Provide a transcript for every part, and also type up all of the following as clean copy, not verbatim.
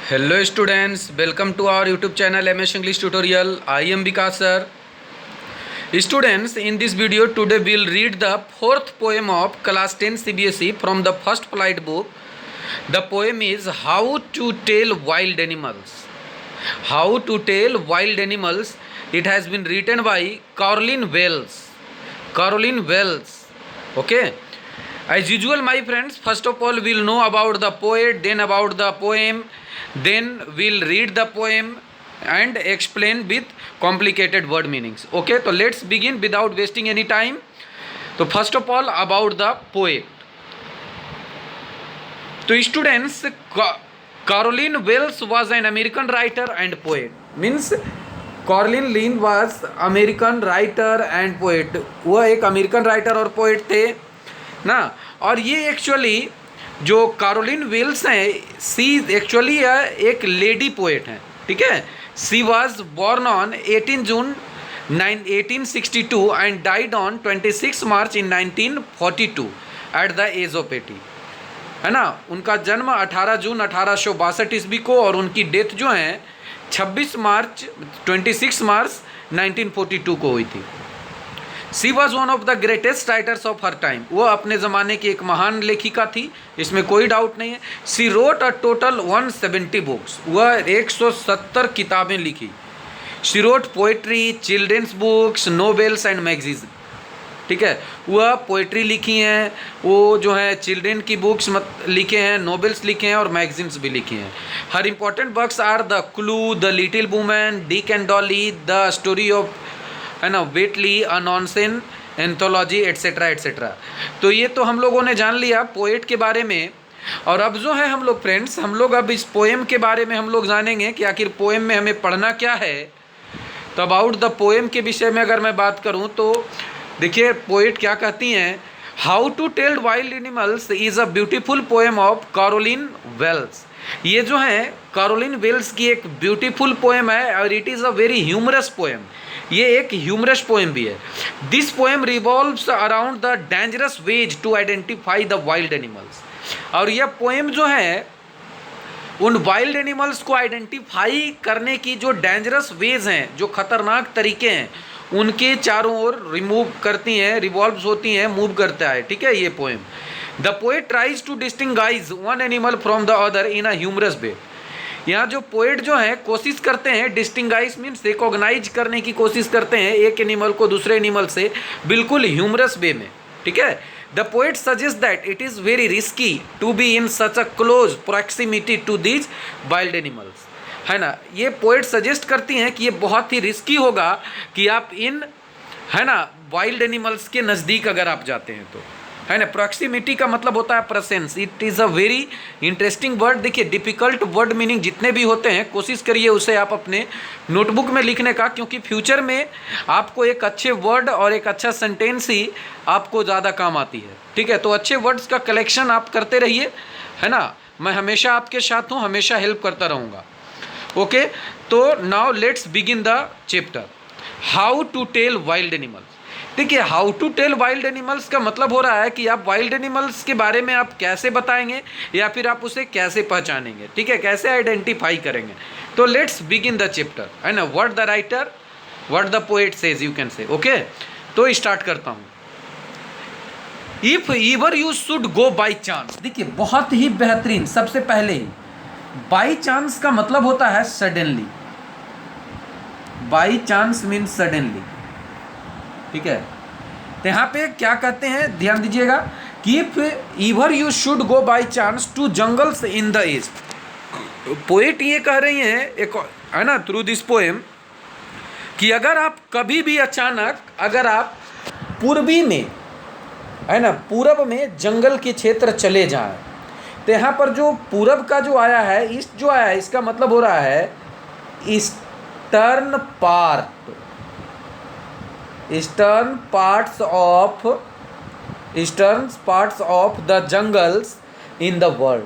Hello students, welcome to our YouTube channel MS English Tutorial. I am Vikas sir. Students, in this video today we will read the fourth poem of class 10 CBSE from the first flight book. The poem is How to Tell Wild Animals. How to Tell Wild Animals. It has been written by Caroline Wells. Caroline Wells. Okay. As usual, my friends, first of all we'll know about the poet, then about the poem, then we'll read the poem and explain with complicated word meanings. Okay, so let's begin without wasting any time. So first of all about the poet. So students, Caroline Wells was an American writer and poet. Means Caroline Lynn was American writer and poet. वह एक American writer और poet थे ना. और ये actually जो Carolyn Wells हैं, she actually एक लेडी पोएट हैं. ठीक है. She was born on 18 June 1862 and died on 26 March in 1942 at the age of 80. है ना. उनका जन्म 18 जून 1862 ईस्वी को और उनकी डेथ जो है 26 मार्च 1942 को हुई थी. She was one of the greatest writers of her time. वो अपने ज़माने की एक महान लेखिका थी, इसमें कोई डाउट नहीं है. She wrote a total 170 books. वह 170 किताबें लिखी. She wrote poetry, children's books, novels and magazines. ठीक है. वह पोएट्री लिखी हैं, वो जो है चिल्ड्रेन की बुक्स लिखे हैं, नोवेल्स लिखे हैं और मैगजीन्स भी लिखे हैं. Her important books are the clue, the little women, Dick and Dolly, the story of, है ना, वेटली, अनॉनसेन, एंथोलॉजी एट्सेट्रा एट्सेट्रा. तो ये तो हम लोगों ने जान लिया पोएट के बारे में. और अब जो है हम लोग फ्रेंड्स, हम लोग अब इस पोएम के बारे में हम लोग जानेंगे कि आखिर पोएम में हमें पढ़ना क्या है. तो अबाउट द पोएम के विषय में अगर मैं बात करूं तो देखिए पोएट क्या कहती हैं. How to tell wild animals is a beautiful poem of Carolyn Wells. ये जो है कैरोलिन वेल्स की एक ब्यूटीफुल पोएम है और it is a very humorous poem. ये एक ह्यूमरस पोएम भी है. This poem revolves around the dangerous ways to identify the wild animals. और यह पोएम जो है उन वाइल्ड एनिमल्स को आइडेंटिफाई करने की जो डेंजरस वेज हैं, जो खतरनाक तरीके हैं, उनके चारों ओर रिमूव करती हैं, रिवॉल्व्स होती हैं, मूव करता है. ठीक है. ये poem the poet tries to distinguish one animal from the other in a humorous way. यहाँ जो पोएट जो है कोशिश करते हैं, डिस्टिंगाइज मीन्स रिकॉग्नाइज करने की कोशिश करते हैं एक एनिमल को दूसरे एनिमल से बिल्कुल ह्यूमरस वे में. ठीक है. The poet suggest that it is very risky to be in such a close proximity to these wild animals. है ना. ये पोएट सजेस्ट करती हैं कि ये बहुत ही रिस्की होगा कि आप इन, है ना, वाइल्ड एनिमल्स के नज़दीक अगर आप जाते हैं तो. है ना. प्रॉक्सिमिटी का मतलब होता है presence. It is a very interesting word. देखिए डिफ़िकल्ट वर्ड मीनिंग जितने भी होते हैं कोशिश करिए उसे आप अपने नोटबुक में लिखने का, क्योंकि फ्यूचर में आपको एक अच्छे वर्ड और एक अच्छा सेंटेंस ही आपको ज़्यादा काम आती है. ठीक है. तो अच्छे वर्ड्स का कलेक्शन आप करते रहिए. है ना. मैं हमेशा आपके साथ हूँ, हमेशा हेल्प करता रहूँगा. ओके. तो now let's begin the chapter how to tell wild animals. देखिए how to tell wild animals का मतलब हो रहा है कि आप वाइल्ड एनिमल्स के बारे में आप कैसे बताएंगे या फिर आप उसे कैसे पहचानेंगे. ठीक है. कैसे आइडेंटिफाई करेंगे. तो लेट्स बिगिन द चैप्टर. है ना. What the writer, what the poet says, you can say. Okay. तो स्टार्ट करता हूँ. If ever you should go by chance. देखिए बहुत ही बेहतरीन. सबसे पहले ही बाई चांस का मतलब होता है suddenly. By chance means suddenly. ठीक है. तो यहाँ पे क्या कहते हैं, ध्यान दीजिएगा कि if ever you should go by chance to jungles in the east. Poet ये कह रही हैं एक, है ना, थ्रू दिस पोएम कि अगर आप कभी भी अचानक अगर आप पूर्वी में, है ना, पूरब में जंगल के क्षेत्र चले जाएं. तो यहाँ पर जो पूरब का जो आया है, ईस्ट जो आया है, इसका मतलब हो रहा है eastern part, eastern parts of the jungles in the world.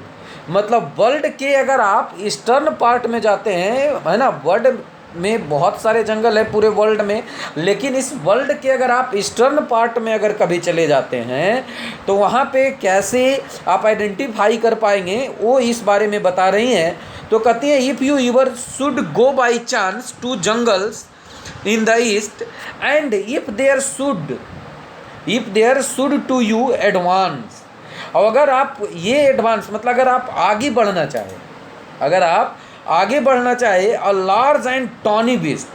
मतलब वर्ल्ड के अगर आप ईस्टर्न पार्ट में जाते हैं, है ना, वर्ल्ड में बहुत सारे जंगल है पूरे वर्ल्ड में, लेकिन इस वर्ल्ड के अगर आप ईस्टर्न पार्ट में अगर कभी चले जाते हैं तो वहाँ पे कैसे आप आइडेंटिफाई कर पाएंगे वो इस बारे में बता रही हैं. तो कहती हैं if you ever should go by chance to jungles in the east and if there should to you advance, और अगर आप ये एडवांस मतलब अगर आप आगे बढ़ना चाहें, अगर आप आगे बढ़ना चाहे a large and tawny beast,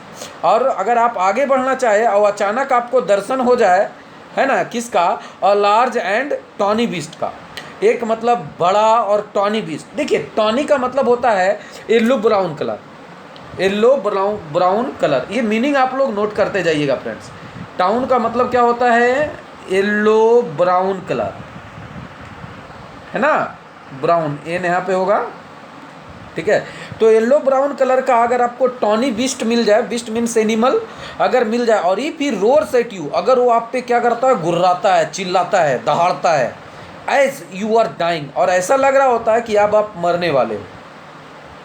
और अगर आप आगे बढ़ना चाहे और अचानक आपको दर्शन हो जाए, है ना, किसका, a large and tawny beast का, एक मतलब बड़ा और टॉनी बीस्ट। देखिए टॉनी का मतलब होता है yellow brown colour, yellow brown colour, ये मीनिंग आप लोग नोट करते जाइएगा फ्रेंड्स। टाउन का मतलब क्या होता है, येलो ब्राउन कलर, है ना, ब्राउन एन यहाँ पे होगा, ठीक है। तो येलो ब्राउन कलर का अगर आपको टॉनी बीस्ट मिल जाए, बीस्ट मीन्स एनिमल, अगर मिल जाए, और ये फिर रोर्स एट यू, अगर वो आप पे क्या करता है, गुर्राता है, चिल्लाता है, दहाड़ता है, एज यू आर डाइंग, और ऐसा लग रहा होता है कि अब आप मरने वाले हो,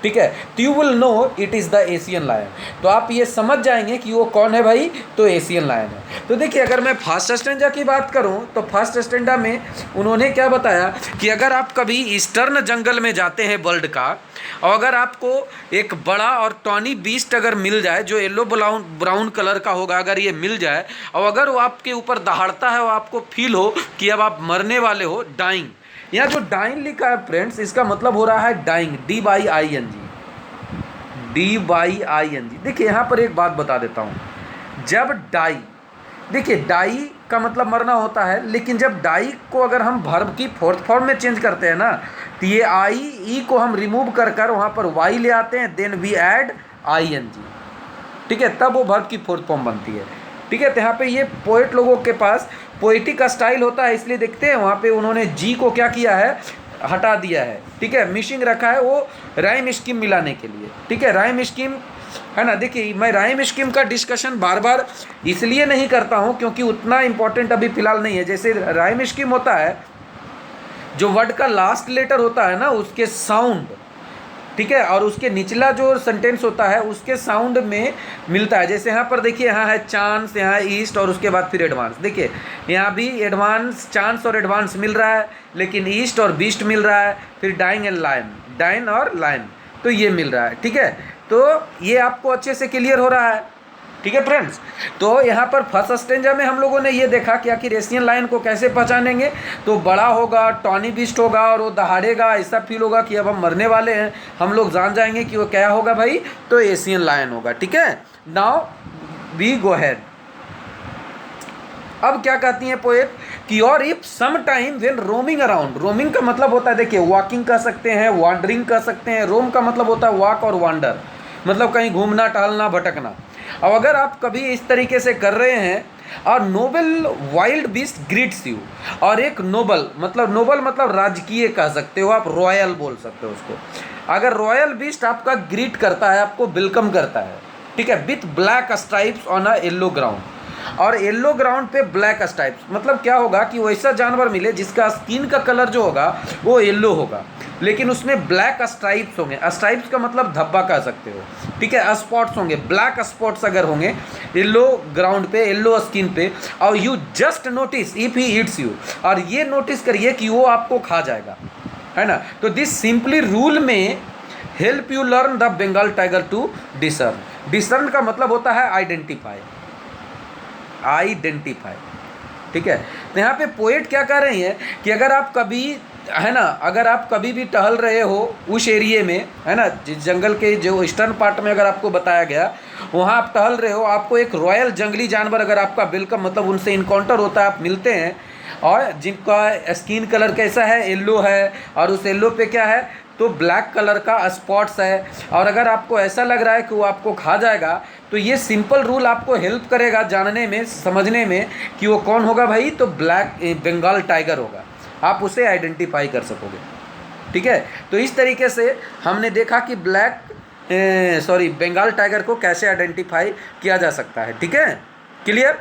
ठीक है, तो you will know it is the Asian lion, तो आप ये समझ जाएंगे कि वो कौन है भाई, तो एशियन लायन है। तो देखिए अगर मैं फर्स्ट स्टैंजा की बात करूं तो फर्स्ट स्टैंजा में उन्होंने क्या बताया कि अगर आप कभी ईस्टर्न जंगल में जाते हैं वर्ल्ड का, और अगर आपको एक बड़ा और टॉनी बीस्ट अगर मिल जाए जो येलो ब्राउन कलर का होगा, अगर ये मिल जाए और अगर वो आपके ऊपर दहाड़ता है और आपको फील हो कि अब आप मरने वाले हो, डाइंग, यहाँ जो डाइन लिखा है फ्रेंड्स, इसका मतलब हो रहा है डाइंग, DYING, DYING। देखिए यहाँ पर एक बात बता देता हूँ, जब डाई, देखिए डाई का मतलब मरना होता है, लेकिन जब डाई को अगर हम वर्ब की फोर्थ फॉर्म में चेंज करते हैं ना, तो ये ई को हम रिमूव कर वहाँ पर वाई ले आते हैं, देन वी ऐड ING, ठीक है, तब वो वर्ब की फोर्थ फॉर्म बनती है, ठीक है। तो यहाँ पे ये पोएट लोगों के पास पोएटिक का स्टाइल होता है, इसलिए देखते हैं वहाँ पे उन्होंने जी को क्या किया है, हटा दिया है, ठीक है, मिसिंग रखा है, वो राइम स्कीम मिलाने के लिए, ठीक है, राइम स्कीम, है ना। देखिए मैं राइम स्कीम का डिस्कशन बार बार इसलिए नहीं करता हूँ क्योंकि उतना इंपॉर्टेंट अभी फिलहाल नहीं है। जैसे राइम स्कीम होता है, जो वर्ड का लास्ट लेटर होता है ना उसके साउंड, ठीक है, और उसके निचला जो सेंटेंस होता है उसके साउंड में मिलता है। जैसे यहाँ पर देखिए, यहाँ है चांस, यहाँ है ईस्ट, और उसके बाद फिर एडवांस। देखिए यहाँ भी एडवांस, चांस और एडवांस मिल रहा है, लेकिन ईस्ट और बीस्ट मिल रहा है, फिर डाइंग एंड लाइन, डाइन और लाइन, तो ये मिल रहा है, ठीक है। तो ये आपको अच्छे से क्लियर हो रहा है, ठीक है फ्रेंड्स। तो यहाँ पर फर्स्ट स्टेंजा में हम लोगों ने ये देखा कि आखिर एशियन लायन को कैसे पहचानेंगे, तो बड़ा होगा, टॉनी बीस्ट होगा और वो दहाड़ेगा, ऐसा फील होगा कि अब हम मरने वाले हैं, हम लोग जान जाएंगे कि वो क्या होगा भाई, तो एशियन लायन होगा, ठीक है। Now we go head. अब क्या कहती हैं पोएट कि और if some time when roaming around, roaming का मतलब होता है, देखिए वॉकिंग कर सकते हैं, वॉन्डरिंग कर सकते हैं, रोम का मतलब होता है वॉक और वॉन्डर, मतलब कहीं घूमना, टहलना, भटकना। अब अगर आप कभी इस तरीके से कर रहे हैं और noble wild beast greets you, और एक नोबल मतलब राजकीय कह सकते हो आप, रॉयल बोल सकते हो उसको, अगर रॉयल बीस्ट आपका ग्रीट करता है, आपको वेलकम करता है, ठीक है, with black stripes on a yellow ground, और येलो ग्राउंड पे ब्लैक स्ट्राइप्स, मतलब क्या होगा कि वैसा जानवर मिले जिसका स्किन का कलर जो होगा वो येलो होगा, लेकिन उसमें ब्लैक स्ट्राइप्स होंगे। स्ट्राइप्स का मतलब धब्बा कह सकते हो, ठीक है, स्पॉट्स होंगे, ब्लैक स्पॉट्स अगर होंगे येलो ग्राउंड पे, येलो स्किन पे, और you just notice if he eats you, और ये नोटिस करिए कि वो आपको खा जाएगा, है ना। तो this simply rule may help you learn the Bengal tiger to discern. Discern का मतलब होता है आइडेंटिफाई, ठीक है। तो यहाँ पे पोएट क्या कह रही हैं कि अगर आप कभी, है ना, अगर आप कभी भी टहल रहे हो उस एरिए में, है ना, जिस जंगल के जो ईस्टर्न पार्ट में अगर आपको बताया गया, वहाँ आप टहल रहे हो, आपको एक रॉयल जंगली जानवर अगर आपका वेलकम, मतलब उनसे इनकाउंटर होता है, आप मिलते हैं, और जिनका स्किन कलर कैसा है, येलो है, और उस येलो पे क्या है, तो ब्लैक कलर का स्पॉट्स है, और अगर आपको ऐसा लग रहा है कि वो आपको खा जाएगा, तो ये सिंपल रूल आपको हेल्प करेगा जानने में, समझने में कि वो कौन होगा भाई, तो ब्लैक बंगाल टाइगर होगा, आप उसे आइडेंटिफाई कर सकोगे, ठीक है। तो इस तरीके से हमने देखा कि बंगाल टाइगर को कैसे आइडेंटिफाई किया जा सकता है, ठीक है, क्लियर।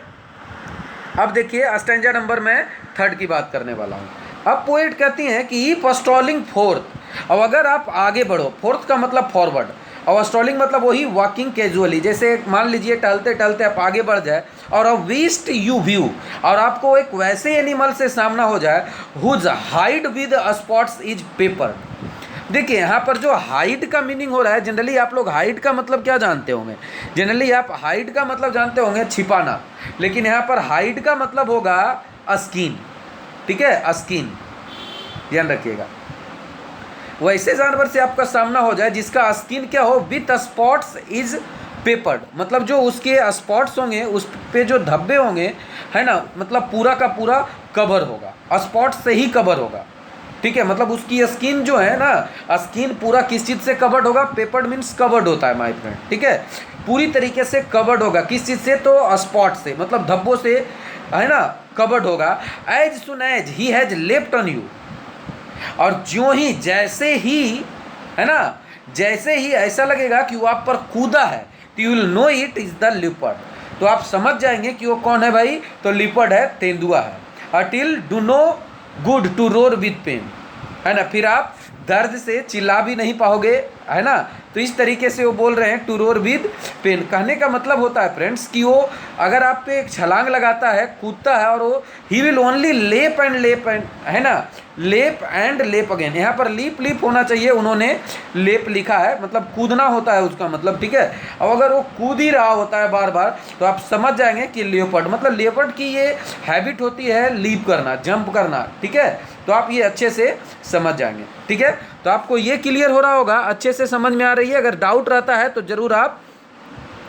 अब देखिए स्टैंजा नंबर में 3 की बात करने वाला हूँ। अब पोएट कहती हैं कि ईफ स्ट्रॉलिंग फोर्थ, अब अगर आप आगे बढ़ो, फोर्थ का मतलब फॉरवर्ड, और स्ट्रॉलिंग मतलब वही वॉकिंग कैजुअली, जैसे मान लीजिए टहलते टहलते आप आगे बढ़ जाए, और वीस्ट यू व्यू, और आपको एक वैसे एनिमल से सामना हो जाए whose hide with spots is pepper, देखिए यहाँ पर जो हाइड का मीनिंग हो रहा है, जनरली आप लोग हाइड का मतलब क्या जानते होंगे, जनरली आप हाइड का मतलब जानते होंगे छिपाना, लेकिन यहाँ पर हाइड का मतलब होगा स्किन, ठीक है, स्किन, ध्यान रखिएगा। वैसे जानवर से आपका सामना हो जाए जिसका स्किन क्या हो, विथ स्पॉट्स इज पेपर्ड, मतलब जो उसके स्पॉट्स होंगे, उस पे जो धब्बे होंगे, है ना, मतलब पूरा का पूरा कवर होगा, स्पॉट से ही कवर होगा, ठीक है, मतलब उसकी स्किन जो है ना, स्किन पूरा किस चीज़ से कवर्ड होगा, पेपर्ड मीन्स कवर्ड होता है माय फ्रेंड, ठीक है, पूरी तरीके से कवर्ड होगा, किस चीज़ से, तो स्पॉट से, मतलब धब्बों से, है ना, कवर्ड होगा। As soon as he has left on you, और ज्यों ही, जैसे ही, है ना, जैसे ही ऐसा लगेगा कि वो आप पर कूदा है, तो you will know it is the leopard, तो आप समझ जाएंगे कि वो कौन है भाई, तो लिपर्ड है, तेंदुआ है। It'll do no good to roar with pain, है ना, फिर आप दर्द से चिल्ला भी नहीं पाओगे, है ना, तो इस तरीके से वो बोल रहे हैं टू रोर विद पेन। कहने का मतलब होता है फ्रेंड्स कि वो अगर आप पे एक छलांग लगाता है, कूदता है, और वो ही विल ओनली लेप एंड, है ना, लेप एंड लेप अगेन, यहाँ पर लीप लीप होना चाहिए, उन्होंने लेप लिखा है, मतलब कूदना होता है उसका मतलब, ठीक है। अब अगर वो कूद ही रहा होता है बार बार, तो आप समझ जाएंगे कि लियोपर्ड, मतलब लियोपर्ड की ये हैबिट होती है लीप करना, जंप करना, ठीक है, तो आप ये अच्छे से समझ जाएंगे, ठीक है। तो आपको ये क्लियर हो रहा होगा, अच्छे से समझ में आ रही है। अगर डाउट रहता है तो ज़रूर आप,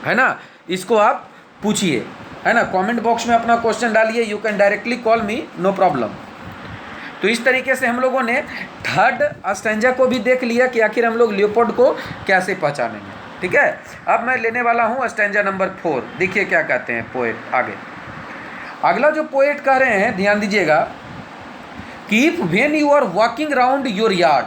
है ना, इसको आप पूछिए, है ना, कमेंट बॉक्स में अपना क्वेश्चन डालिए, you can directly call me, no problem. तो इस तरीके से हम लोगों ने थर्ड स्टैंजा को भी देख लिया कि आखिर हम लोग लियोपोर्ड को कैसे पहचानेंगे, ठीक है। अब मैं लेने वाला हूँ स्टैंजा नंबर 4, देखिए क्या कहते हैं पोएट आगे। अगला जो पोएट कह रहे हैं, ध्यान दीजिएगा, कि if when you are walking round your yard,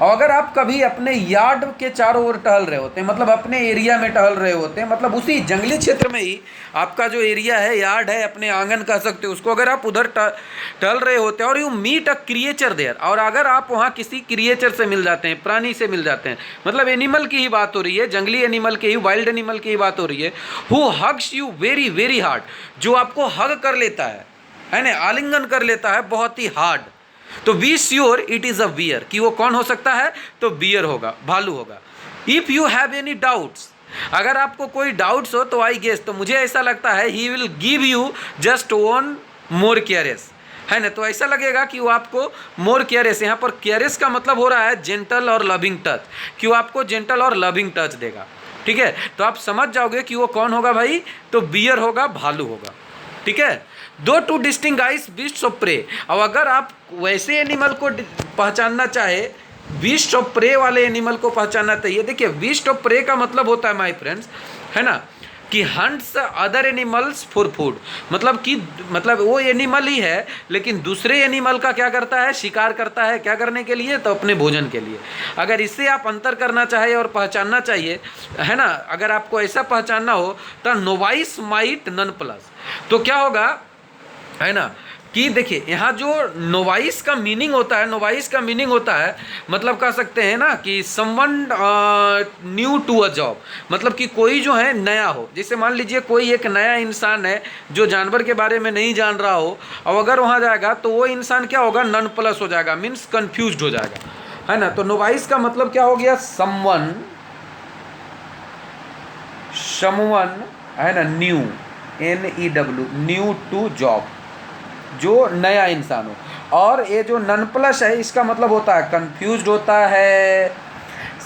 और अगर आप कभी अपने यार्ड के चारों ओर टहल रहे होते हैं, मतलब अपने एरिया में टहल रहे होते हैं, मतलब उसी जंगली क्षेत्र में ही आपका जो एरिया है, यार्ड है, अपने आंगन कह सकते हो उसको, अगर आप उधर टहल रहे होते हैं और you meet a creature there, और अगर आप वहाँ किसी क्रिएचर से मिल जाते हैं, प्राणी से मिल जाते हैं, मतलब एनिमल की ही बात हो रही है, जंगली एनिमल की ही, वाइल्ड एनिमल की ही बात हो रही है, who hugs you very very hard, जो आपको हग कर लेता है ना, आलिंगन कर लेता है बहुत ही हार्ड, तो be sure it is a bear, कि वो कौन हो सकता है, तो बियर होगा, भालू होगा। If you have any doubts, अगर आपको कोई डाउट्स हो तो आई गेस, तो मुझे ऐसा लगता है he will give you just one more caress, है ना, तो ऐसा लगेगा कि वो आपको मोर केयरस, यहाँ पर केयरस का मतलब हो रहा है जेंटल और लविंग टच, कि वो आपको जेंटल और लविंग टच देगा, ठीक है। तो आप समझ जाओगे कि वो कौन होगा भाई, तो बियर होगा, भालू होगा, ठीक है। दो to distinguish beasts of prey, अब अगर आप वैसे एनिमल को पहचानना चाहे, बीस्ट ऑफ प्रे वाले एनिमल को पहचानना चाहिए। देखिए बीस्ट ऑफ प्रे का मतलब होता है माय फ्रेंड्स, है ना, कि hunts other animals for food, मतलब कि मतलब वो एनिमल ही है लेकिन दूसरे एनिमल का क्या करता है, शिकार करता है, क्या करने के लिए, तो अपने भोजन के लिए। अगर इससे आप अंतर करना चाहे और पहचानना चाहिए, है ना, अगर आपको ऐसा पहचानना हो तो नोवाइस माइट नन प्लस, तो क्या होगा, है ना, कि देखिए यहाँ जो नोवाइस का मीनिंग होता है, नोवाइस का मीनिंग होता है, मतलब कह सकते हैं ना कि someone new to a job, मतलब कि कोई जो है नया हो। जैसे मान लीजिए कोई एक नया इंसान है जो जानवर के बारे में नहीं जान रहा हो, और अगर वहाँ जाएगा तो वो इंसान क्या होगा, नन प्लस हो जाएगा, मीन्स कन्फ्यूज हो जाएगा, है ना। तो नोवाइस का मतलब क्या हो गया, समवन, है ना, new, NEW, new to job, जो नया इंसान हो। और ये जो नन प्लस है, इसका मतलब होता है कंफ्यूज्ड होता है,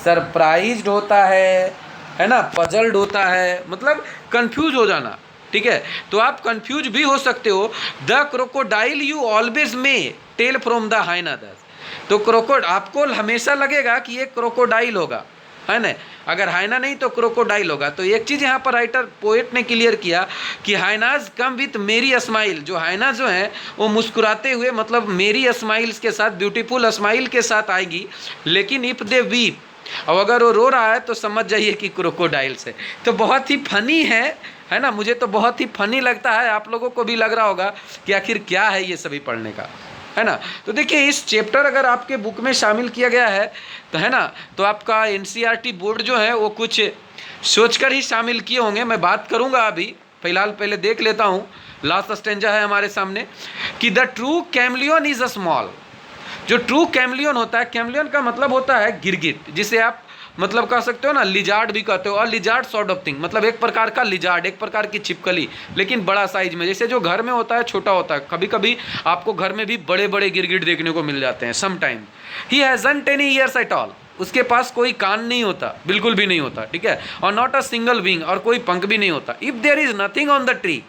सरप्राइज्ड होता है ना, पजल्ड होता है, मतलब कंफ्यूज हो जाना, ठीक है। तो आप कंफ्यूज भी हो सकते हो। The crocodile you always may tell from the hyenas thus, तो क्रोकोड आपको हमेशा लगेगा कि ये क्रोकोडाइल होगा, है ना, अगर हाइना नहीं तो क्रोकोडाइल होगा। तो एक चीज़ यहाँ पर राइटर पोएट ने क्लियर किया कि हाइनाज कम विथ मेरी स्माइल, जो हाइना जो है वो मुस्कुराते हुए, मतलब मेरी स्माइल्स के साथ, ब्यूटीफुल स्माइल के साथ आएगी, लेकिन इफ़ दे वीप, और अगर वो रो रहा है तो समझ जाइए कि क्रोकोडाइल से। तो बहुत ही फनी है ना, मुझे तो बहुत ही फनी लगता है, आप लोगों को भी लग रहा होगा कि आखिर क्या है ये सभी पढ़ने का, है ना। तो देखिए इस चैप्टर अगर आपके बुक में शामिल किया गया है तो, है ना, तो आपका NCERT बोर्ड जो है वो कुछ सोचकर ही शामिल किए होंगे। मैं बात करूंगा अभी, फिलहाल पहले देख लेता हूं। लास्ट स्टेंजा है हमारे सामने कि the true chameleon is a small, जो ट्रू कैमलियन होता है, कैमलियन का मतलब होता है गिरगिट, जिसे आप मतलब कह सकते हो ना लिजार्ड भी कहते हो, और लिजार्ड सॉर्ट ऑफ थिंग, मतलब एक प्रकार का लिजार्ड, एक प्रकार की छिपकली, लेकिन बड़ा साइज में। जैसे जो घर में होता है छोटा होता है, कभी कभी आपको घर में भी बड़े बड़े गिरगिट देखने को मिल जाते हैं some time. He hasn't any ears at all, उसके पास कोई कान नहीं होता, बिल्कुल भी नहीं होता, ठीक है, और नॉट अ सिंगल विंग, और कोई पंख भी नहीं होता। If there is nothing on the tree,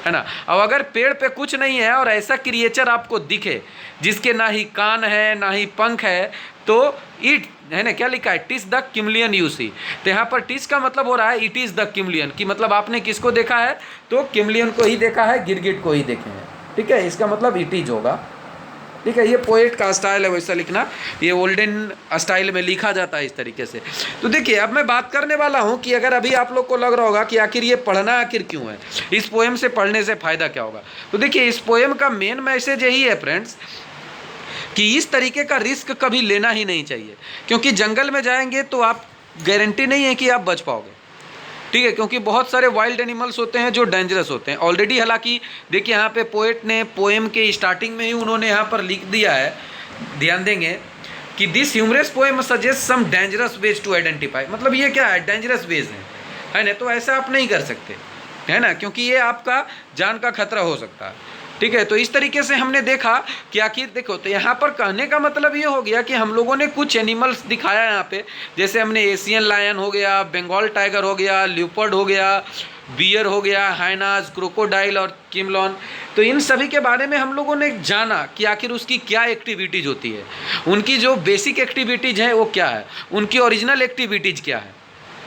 है ना, अब अगर पेड़ पे कुछ नहीं है और ऐसा क्रिएचर आपको दिखे जिसके ना ही कान है ना ही पंख है, तो इट, है ना, क्या लिखा है, टिस द किमलियन यू सी। तो यहाँ पर टिस का मतलब हो रहा है इट इज़ द किमलियन, कि मतलब आपने किसको देखा है, तो किमलियन को ही देखा है, गिरगिट को ही देखे हैं, ठीक है, इसका मतलब इट इज होगा, ठीक है। ये पोएट का स्टाइल है वैसा लिखना, ये ओल्डन स्टाइल में लिखा जाता है इस तरीके से। तो देखिए अब मैं बात करने वाला हूँ कि अगर अभी आप लोग को लग रहा होगा कि आखिर ये पढ़ना आखिर क्यों है, इस पोएम से पढ़ने से फ़ायदा क्या होगा, तो देखिए इस पोएम का मेन मैसेज यही है फ्रेंड्स, कि इस तरीके का रिस्क कभी लेना ही नहीं चाहिए, क्योंकि जंगल में जाएंगे तो आप गारंटी नहीं है कि आप बच पाओगे, ठीक है, क्योंकि बहुत सारे वाइल्ड एनिमल्स होते हैं जो डेंजरस होते हैं ऑलरेडी। हालांकि देखिए यहाँ पे पोएट ने पोएम के स्टार्टिंग में ही उन्होंने यहाँ पर लिख दिया है, ध्यान देंगे कि this humorous poem suggest some dangerous ways to identify, मतलब ये क्या है, डेंजरस वेज है ना, तो ऐसा आप नहीं कर सकते, है ना, क्योंकि ये आपका जान का खतरा हो सकता है, ठीक है। तो इस तरीके से हमने देखा कि आखिर देखो, तो यहाँ पर कहने का मतलब ये हो गया कि हम लोगों ने कुछ एनिमल्स दिखाया यहाँ पे, जैसे हमने एशियन लायन हो गया, बंगाल टाइगर हो गया, ल्यूपर्ड हो गया, बियर हो गया, हाइनास, क्रोकोडाइल और किमलॉन। तो इन सभी के बारे में हम लोगों ने जाना कि आखिर उसकी क्या एक्टिविटीज़ होती है, उनकी जो बेसिक एक्टिविटीज़ हैं वो क्या है, उनकी ओरिजिनल एक्टिविटीज़ क्या है,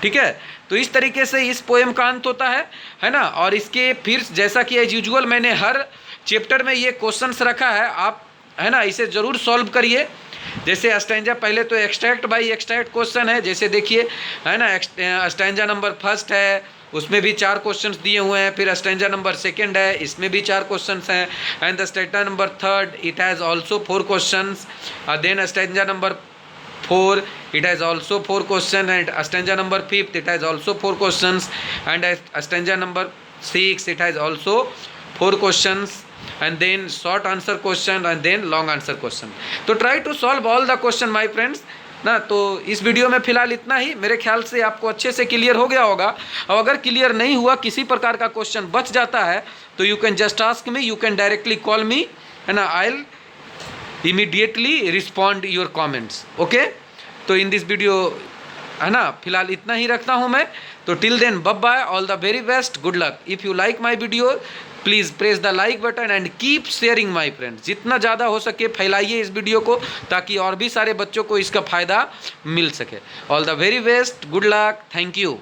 ठीक है। तो इस तरीके से इस पोएम का अंत होता है ना। और इसके फिर जैसा कि एज यूजुअल मैंने हर चैप्टर में ये क्वेश्चंस रखा है, आप, है ना, इसे ज़रूर सॉल्व करिए। जैसे स्टैंजा पहले तो एक्सट्रैक्ट बाय एक्सट्रैक्ट क्वेश्चन है, जैसे देखिए, है ना, स्टैंजा नंबर फर्स्ट है, उसमें भी 4 क्वेश्चंस दिए हुए हैं, फिर स्टैंजा नंबर सेकंड है, इसमें भी 4 क्वेश्चंस हैं, and the stanza number third it has also 4 questions, then stanza number 4 it has also 4 questions, and stanza number 5 it has also 4 questions, and stanza number 6 it has also 4 questions, and then short answer question, and then long answer question. तो try to solve all the question my friends ना। तो इस video में फिलहाल इतना ही, मेरे ख्याल से आपको अच्छे से क्लियर हो गया होगा। और अगर क्लियर नहीं हुआ, किसी प्रकार का क्वेश्चन बच जाता है, तो you can just ask me, you can directly call मी, है ना, I will immediately respond your comments, okay. तो इन दिस वीडियो, है ना, फिलहाल इतना ही रखता हूँ मैं। तो till then bye bye, all the very best, good luck. If you like my video please press the like button and keep sharing my friends, जितना ज़्यादा हो सके फैलाइए इस वीडियो को, ताकि और भी सारे बच्चों को इसका फ़ायदा मिल सके। All the very best, good luck, thank you.